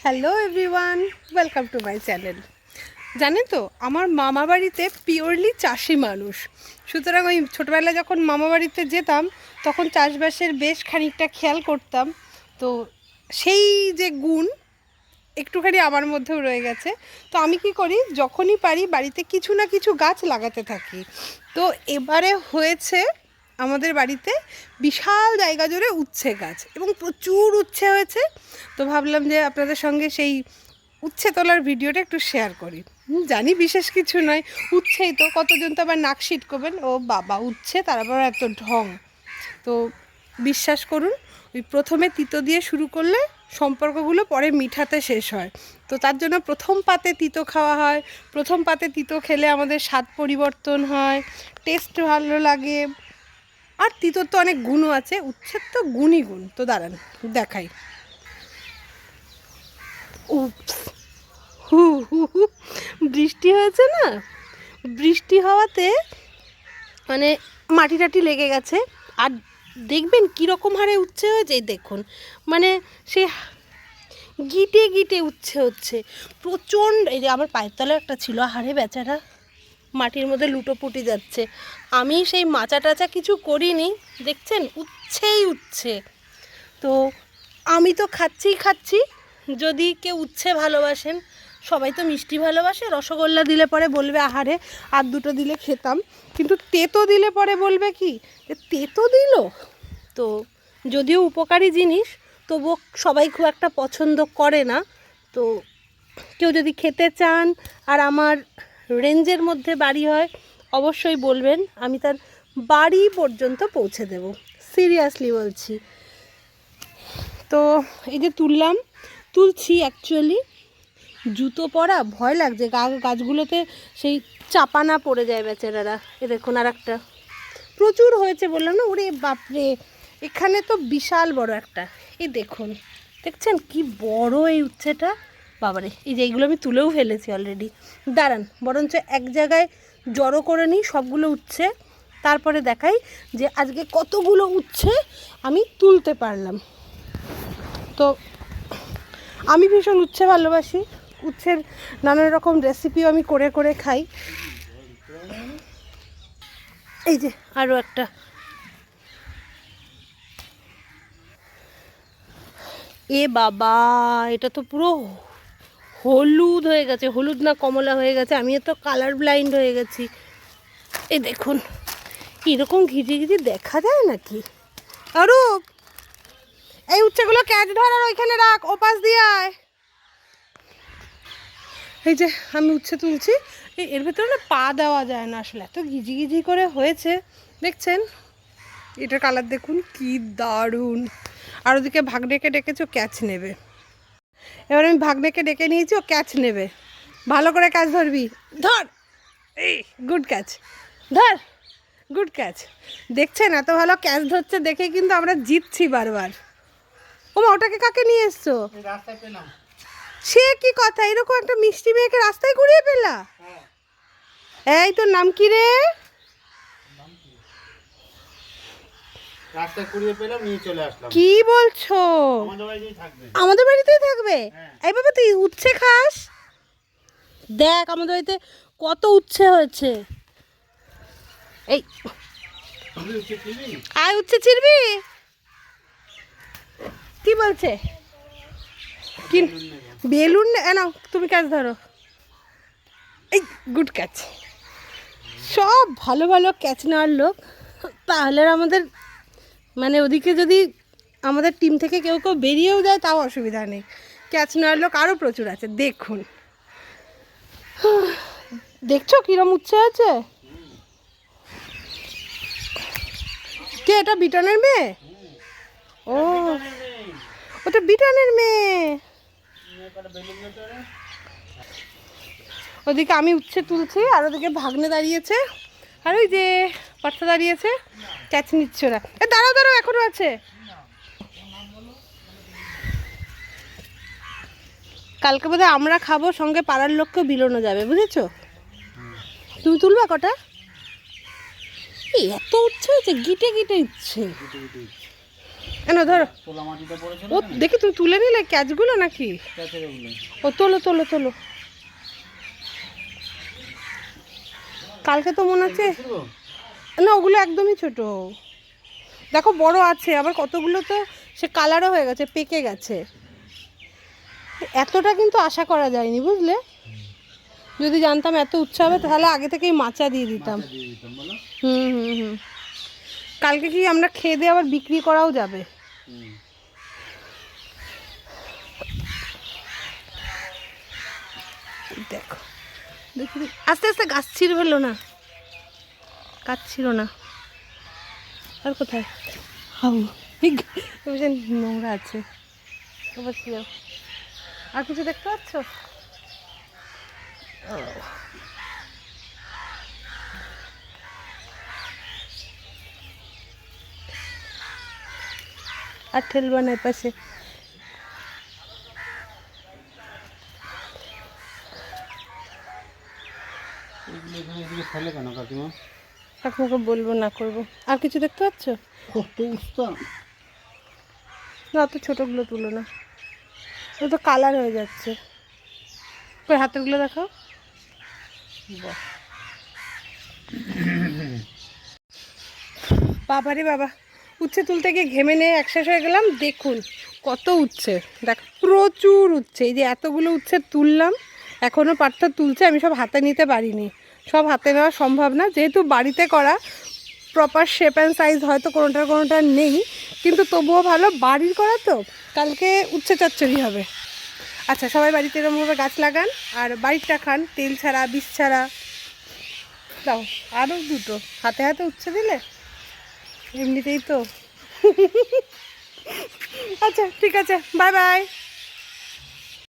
Hello everyone, welcome to my channel. জানেন তো, আমার মামা বাড়িতে পিওরলি চাষি মানুষ। সুতরাং ওই ছোটোবেলায় যখন মামা বাড়িতে যেতাম তখন চাষবাসের বেশ খানিকটা খেয়াল করতাম। তো সেই যে গুণ একটুখানি আমার মধ্যেও রয়ে গেছে। তো আমি কি করি, যখনই পারি বাড়িতে কিছু না কিছু গাছ লাগাতে থাকি। তো এবারে হয়েছে আমাদের বাড়িতে বিশাল জায়গা জুড়ে উচ্ছে গাছ, এবং প্রচুর উচ্ছে হয়েছে। তো ভাবলাম যে আপনাদের সঙ্গে সেই উচ্ছে তোলার ভিডিওটা একটু শেয়ার করি। জানি বিশেষ কিছু নয়, উচ্ছেই তো, কতজন তো আবার নাক সিটকবেন, ও বাবা উচ্ছে তার আবার এত ঢং। তো বিশ্বাস করুন, ওই প্রথমে তিতো দিয়ে শুরু করলে সম্পর্কগুলো পরে মিঠাতে শেষ হয়। তো তার জন্য প্রথম পাতে তিতো খাওয়া হয়। প্রথম পাতে তিতো খেলে আমাদের স্বাদ পরিবর্তন হয়, টেস্ট ভালো লাগে। আর তিতোর তো অনেক গুণও আছে, উচ্ছের তো গুণই গুণ। তো দাঁড়ান দেখাই। উপস, হু হু হু, বৃষ্টি হয়েছে না, বৃষ্টি হওয়াতে মানে মাটি টাটি লেগে গেছে। আর দেখবেন কীরকম হারে উচ্ছে হয়েছে, এই দেখুন, মানে সে গিটে গিটে উচ্ছে হচ্ছে প্রচণ্ড। এই যে আমার পায়ের তলায় একটা ছিল, হারে বেচারা মাটির মধ্যে লুটোপুটি যাচ্ছে। আমি সেই মাচা টাচা কিছু করিনি, দেখছেন উচ্ছেই উচ্ছে। তো আমি তো খাচ্ছি। যদি কেউ উচ্ছে ভালোবাসেন, সবাই তো মিষ্টি ভালোবাসে, রসগোল্লা দিলে পরে বলবে আহারে আর দুটো দিলে খেতাম। কিন্তু তেতো দিলে পরে বলবে কি যে তেতো দিল। তো যদিও উপকারী জিনিস, তবুও সবাই খুব একটা পছন্দ করে না। তো কেউ যদি খেতে চান আর আমার রেঞ্জের মধ্যে বাড়ি হয়, অবশ্যই বলবেন, আমি তার বাড়ি পর্যন্ত পৌঁছে দেব, সিরিয়াসলি বলছি। তো এই যে তুলছি অ্যাকচুয়ালি জুতো পরা ভয় লাগছে, গাছগুলোতে সেই চাপা না পড়ে যায় বেচারারা। এ দেখুন আর একটা প্রচুর হয়েছে বললাম না, ওরে বাপরে, এখানে তো বিশাল বড় একটা। এই দেখুন, দেখছেন কি বড় এই উচ্ছেটা, বাবারে। এই যে এইগুলো আমি তুলেও ফেলেছি অলরেডি। দাঁড়ান বরঞ্চ এক জায়গায় জড়ো করে নিই সবগুলো উচ্ছে, তারপরে দেখাই যে আজকে কতগুলো উচ্ছে আমি তুলতে পারলাম। তো আমি ভীষণ উচ্ছে ভালোবাসি, উচ্ছের নানান রকম রেসিপিও আমি করে করে খাই। এই যে আরও একটা, এ বাবা, এটা তো পুরো হলুদ হয়ে গেছে, হলুদ না কমলা হয়ে গেছে, আমি তো কালার ব্লাইন্ড হয়ে গেছি। এই দেখুন এরকম ঘিজি ঘিজি দেখা যায় নাকি? আরও এই উচ্ছেগুলো ক্যাচ ধরার ওইখানে রাখ, ওপাশ দিয়ে আয়। এই যে আমি উচ্ছে তুলছি, এর ভেতরে না পা দেওয়া যায় না আসলে, এত ঘিজি ঘিজি করে হয়েছে। দেখছেন এটার কালার দেখুন কি দারুণ। আর ওদিকে ভাগ্নেকে ডেকেছি, ও ক্যাচ নেবে। এবার আমি ভাগ্নেকে ডেকে নিয়েছি, ও ক্যাচ নেবে। ভালো করে ক্যাচ ধরবি, ধর, এই গুড ক্যাচ, ধর, গুড ক্যাচ। দেখছেন এত ভালো ক্যাচ ধরছে দেখে কিন্তু আমরা জিতছি বারবার। ওমা ওটাকে কাকে নিয়ে এসছো? সে কি কথা, এরকম একটা মিষ্টি মেয়েকে রাস্তায় ঘুরিয়ে পেলা? এই তোর নাম কি রে? কি বলছো? আমাদের বাড়িতেই থাকবে? এই বাবা তুই উচ্ছে খাস? দেখ আমাদের বাড়িতে কত উচ্ছে হয়েছে। এই আয় উচ্ছে ছিড়বি? কি বলছে? কি বেলুন? নাও তুমি ক্যাচ ধরো। এই গুড ক্যাচ। সব ভালো ভালো ক্যাচ নেওয়ার লোক। তাহলে আমাদের মানে ওদিকে যদি আমাদের টিম থেকে কেউ কেউ বেরিয়েও যায় তাও অসুবিধা নেই, ক্যাচ নেওয়ার লোক আরও প্রচুর আছে। দেখুন, দেখছো কিরম উচ্ছে আছে? কে এটা? বিটনের মেয়ে? ও ওটা বিটনের মেয়ে। ওদিকে আমি উচ্ছে তুলছি, আর ওদিকে ভাগ্নে দাঁড়িয়েছে, আর ওই যে পার্থা দাঁড়িয়েছে, ক্যাচ নিচ্ছে ওরা। দাঁড়াও দাঁড়াও, এখনো আছে। কালকে বোধহয় আমরা খাবো, সঙ্গে পাড়ার লোককেও বিলোনো যাবে, বুঝেছো? তুমি তুলবা কটা? এই এত উচ্ছে হয়েছে, গিটে গিটে উচ্ছে। না ধরো, তোলা মাটিটা পড়েছিল ও দেখি তুমি তুলে নিলে ক্যাচগুলো নাকি? ক্যাচের ওগুলো। ও তোলো তোলো তোলো। কালকে তো মনে হচ্ছে, না ওগুলো একদমই ছোট। দেখো বড় আছে আবার কতগুলো, তো সে কালারও হয়ে গেছে, পেকে গেছে। এতটা কিন্তু আশা করা যায়নি, বুঝলে? যদি জানতাম এত উৎসাহ হবে তাহলে আগে থেকেই মাচা দিয়ে দিতাম। হুম হুম হুম। কালকে কি আমরা খেয়ে দিয়ে আবার বিক্রি করাও যাবে। দেখো দেখি দেখি। আস্তে আস্তে, গাছ ছিঁড়ে ফেলো না, গাছ ছিঁড়ো না। আর কোথায়? হাউ, ভীষণ নোংরা আছে। অবশ্যই। আর কিছু দেখতে পাচ্ছ? আর ঠেলবা না পাশে। ফেলে কেন কাকিমা? কাকুমাকে বলবো না করবো। আর কিছু দেখতে পাচ্ছ? কত উস্তা। না অত ছোটোগুলো তুলো না, ও তো কালার হয়ে যাচ্ছে। কই হাতেরগুলো দেখাও। বাহ, বাবারে বাবা, উচ্ছে তুলতে গিয়ে ঘেমে নিয়ে একশেষ হয়ে গেলাম। দেখুন কত উচ্ছে, দেখ প্রচুর উচ্ছে। এই যে এতগুলো উচ্ছে তুললাম, এখনও পাটটা তুলছে। আমি সব হাতে নিতে পারিনি, সব হাতে নেওয়া সম্ভব না, যেহেতু বাড়িতে করা। প্রপার শেপ অ্যান্ড সাইজ হয়তো কোনোটা নেই, কিন্তু তবুও ভালো বাড়ির করা তো। কালকে উচ্ছে চচ্চড়ি হবে। আচ্ছা, সবাই বাড়িতে এরকমভাবে গাছ লাগান আর বাড়িরটা খান, তেল ছাড়া, বিষ ছাড়া। দাও আরও দুটো, হাতে হাতে উচ্ছে দিলে এমনিতেই তো। আচ্ছা ঠিক আছে, বাই বাই।